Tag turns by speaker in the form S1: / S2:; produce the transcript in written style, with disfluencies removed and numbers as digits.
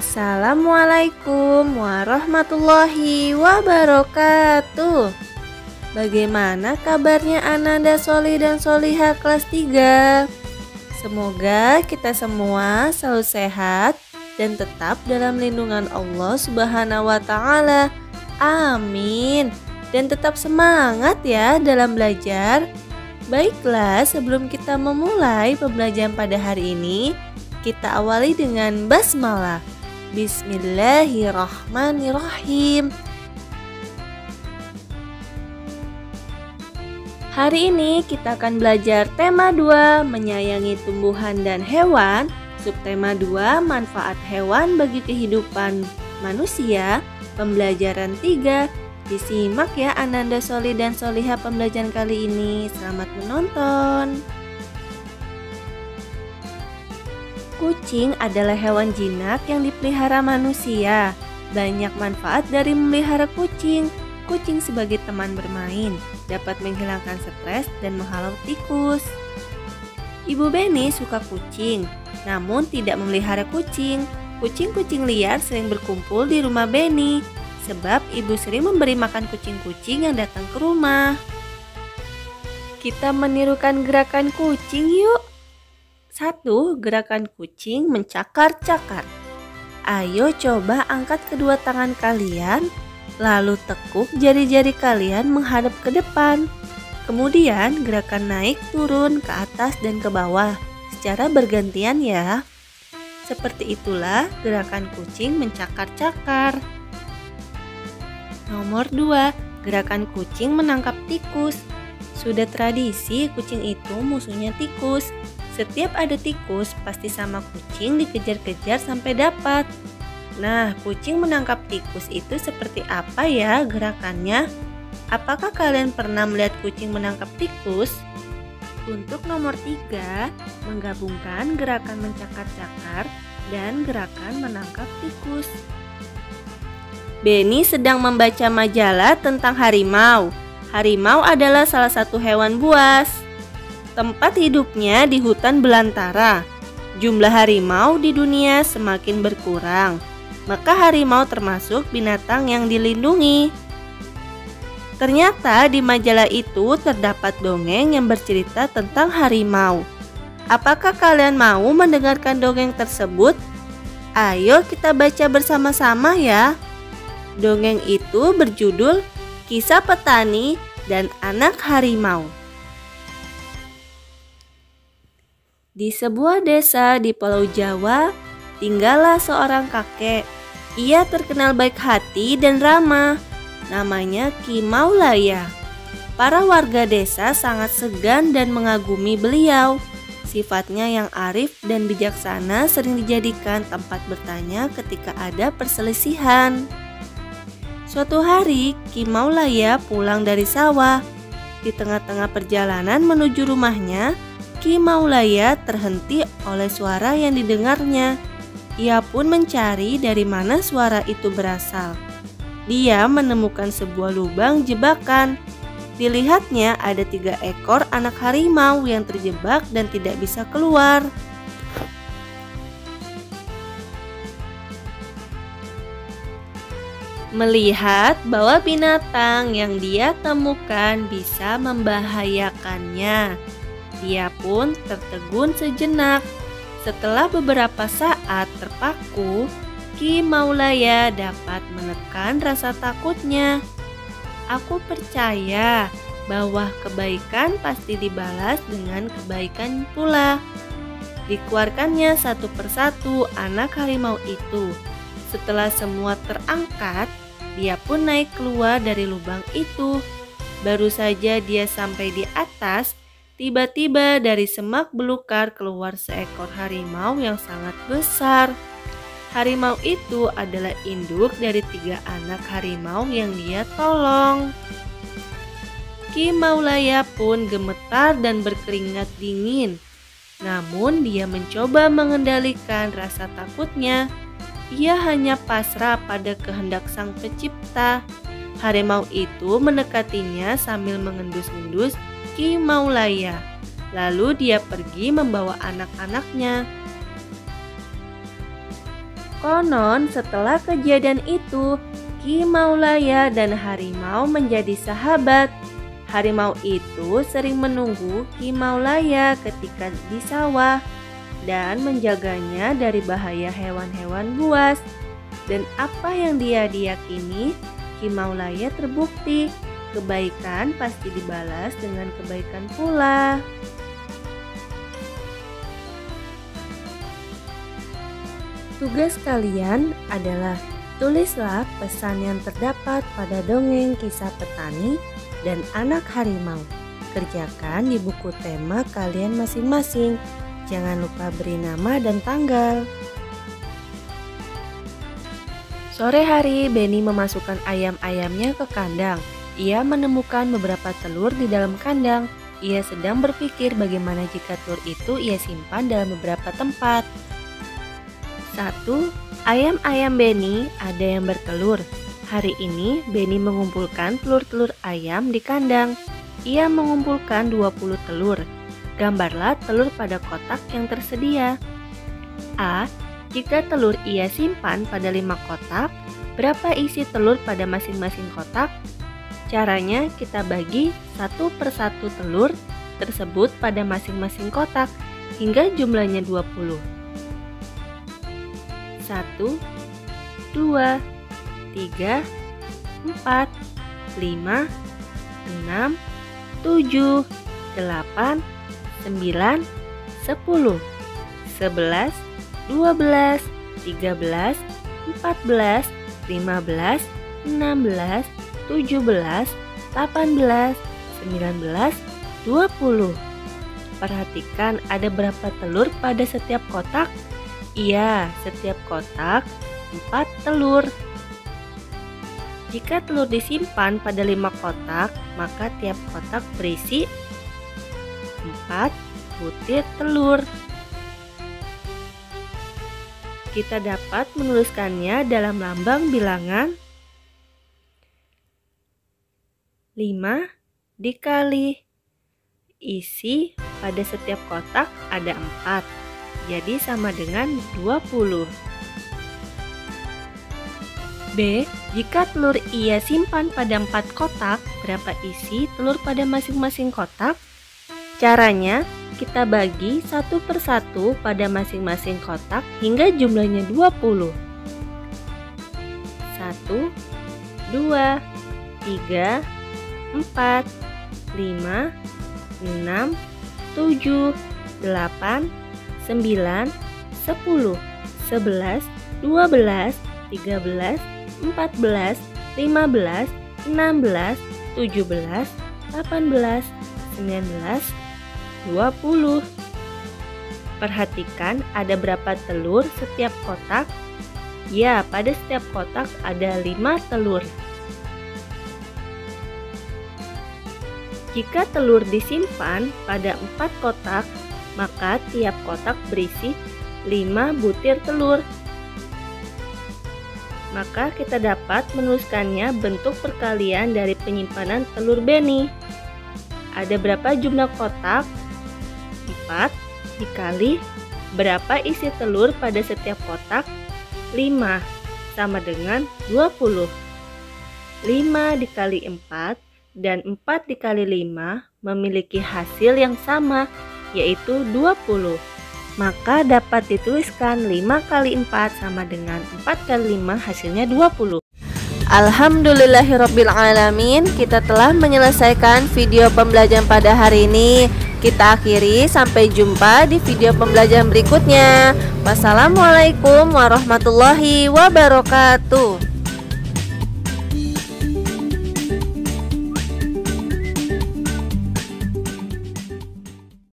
S1: Assalamualaikum warahmatullahi wabarakatuh. Bagaimana kabarnya Ananda Soli dan Soliha kelas 3? Semoga kita semua selalu sehat dan tetap dalam lindungan Allah Subhanahu wa Ta'ala. Amin. Dan tetap semangat ya dalam belajar. Baiklah, sebelum kita memulai pembelajaran pada hari ini, kita awali dengan basmalah. Bismillahirrahmanirrahim. Hari ini kita akan belajar tema 2, menyayangi tumbuhan dan hewan. Subtema 2, manfaat hewan bagi kehidupan manusia. Pembelajaran 3. Disimak ya Ananda Soli dan Soliha pembelajaran kali ini. Selamat menonton. Kucing adalah hewan jinak yang dipelihara manusia. Banyak manfaat dari memelihara kucing. Kucing sebagai teman bermain, dapat menghilangkan stres dan menghalau tikus. Ibu Beni suka kucing, namun tidak memelihara kucing. Kucing-kucing liar sering berkumpul di rumah Beni, sebab ibu sering memberi makan kucing-kucing yang datang ke rumah. Kita menirukan gerakan kucing yuk. 1. Gerakan kucing mencakar-cakar. Ayo coba angkat kedua tangan kalian, lalu tekuk jari-jari kalian menghadap ke depan. Kemudian gerakan naik turun ke atas dan ke bawah secara bergantian ya. Seperti itulah gerakan kucing mencakar-cakar. Nomor 2. Gerakan kucing menangkap tikus. Sudah tradisi kucing itu musuhnya tikus. Setiap ada tikus, pasti sama kucing dikejar-kejar sampai dapat. Nah, kucing menangkap tikus itu seperti apa ya gerakannya? Apakah kalian pernah melihat kucing menangkap tikus? Untuk nomor 3, menggabungkan gerakan mencakar-cakar dan gerakan menangkap tikus. Beni sedang membaca majalah tentang harimau. Harimau adalah salah satu hewan buas. Tempat hidupnya di hutan belantara. Jumlah harimau di dunia semakin berkurang, maka harimau termasuk binatang yang dilindungi. Ternyata di majalah itu terdapat dongeng yang bercerita tentang harimau. Apakah kalian mau mendengarkan dongeng tersebut? Ayo kita baca bersama-sama ya. Dongeng itu berjudul Kisah Petani dan Anak Harimau. Di sebuah desa di Pulau Jawa, tinggallah seorang kakek. Ia terkenal baik hati dan ramah. Namanya Ki Maulaya. Para warga desa sangat segan dan mengagumi beliau. Sifatnya yang arif dan bijaksana sering dijadikan tempat bertanya ketika ada perselisihan. Suatu hari, Ki Maulaya pulang dari sawah. Di tengah-tengah perjalanan menuju rumahnya, Ki Maulaya terhenti oleh suara yang didengarnya. Ia pun mencari dari mana suara itu berasal. Dia menemukan sebuah lubang jebakan. Dilihatnya ada 3 ekor anak harimau yang terjebak dan tidak bisa keluar. Melihat bahwa binatang yang dia temukan bisa membahayakannya, dia pun tertegun sejenak. Setelah beberapa saat terpaku, Ki Maulaya dapat menekan rasa takutnya. Aku percaya bahwa kebaikan pasti dibalas dengan kebaikan pula. Dikeluarkannya satu persatu anak harimau itu. Setelah semua terangkat, dia pun naik keluar dari lubang itu. Baru saja dia sampai di atas, tiba-tiba dari semak belukar keluar seekor harimau yang sangat besar. Harimau itu adalah induk dari 3 anak harimau yang dia tolong. Ki Maulaya pun gemetar dan berkeringat dingin. Namun dia mencoba mengendalikan rasa takutnya. Ia hanya pasrah pada kehendak Sang Pencipta. Harimau itu mendekatinya sambil mengendus-endus Ki Maulaya. Lalu dia pergi membawa anak-anaknya. Konon setelah kejadian itu, Ki Maulaya dan harimau menjadi sahabat. Harimau itu sering menunggu Ki Maulaya ketika di sawah dan menjaganya dari bahaya hewan-hewan buas. Dan apa yang dia diyakini, Ki Maulaya terbukti. Kebaikan pasti dibalas dengan kebaikan pula. Tugas kalian adalah tulislah pesan yang terdapat pada dongeng kisah petani dan anak harimau. Kerjakan di buku tema kalian masing-masing. Jangan lupa beri nama dan tanggal. Sore hari, Benny memasukkan ayam-ayamnya ke kandang. Ia menemukan beberapa telur di dalam kandang. Ia sedang berpikir bagaimana jika telur itu ia simpan dalam beberapa tempat. 1. Ayam-ayam Benny ada yang bertelur. Hari ini Benny mengumpulkan telur-telur ayam di kandang. Ia mengumpulkan 20 telur. Gambarlah telur pada kotak yang tersedia. A. Jika telur ia simpan pada 5 kotak, berapa isi telur pada masing-masing kotak? Caranya kita bagi 1 per 1 telur tersebut pada masing-masing kotak hingga jumlahnya 20. 1, 2, 3, 4, 5, 6, 7, 8, 9, 10, 11, 12, 13, 14, 15, 16, 17, 18, 19, 20. Perhatikan ada berapa telur pada setiap kotak? Iya, setiap kotak 4 telur. Jika telur disimpan pada 5 kotak, maka tiap kotak berisi 4 butir telur. Kita dapat menuliskannya dalam lambang bilangan 5 dikali. Isi pada setiap kotak ada 4. Jadi sama dengan 20. B. Jika telur ia simpan pada 4 kotak, berapa isi telur pada masing-masing kotak? Caranya, kita bagi 1 per 1 pada masing-masing kotak hingga jumlahnya 20. 1, 2, 3, 4, 5, 6, 7, 8, 9, 10, 11, 12, 13, 14, 15, 16, 17, 18, 19, 20. Perhatikan ada berapa telur setiap kotak? Ya, pada setiap kotak ada 5 telur. Jika telur disimpan pada 4 kotak, maka tiap kotak berisi 5 butir telur. Maka kita dapat menuliskannya bentuk perkalian dari penyimpanan telur Benny. Ada berapa jumlah kotak? 4 dikali berapa isi telur pada setiap kotak? 5 sama dengan 20. 5 dikali 4 dan 4 dikali 5 memiliki hasil yang sama, yaitu 20. Maka dapat dituliskan 5 kali 4 sama dengan 4 kali 5 hasilnya 20. Alhamdulillahirrabbilalamin, kita telah menyelesaikan video pembelajaran pada hari ini. Kita akhiri, sampai jumpa di video pembelajaran berikutnya. Wassalamualaikum warahmatullahi wabarakatuh.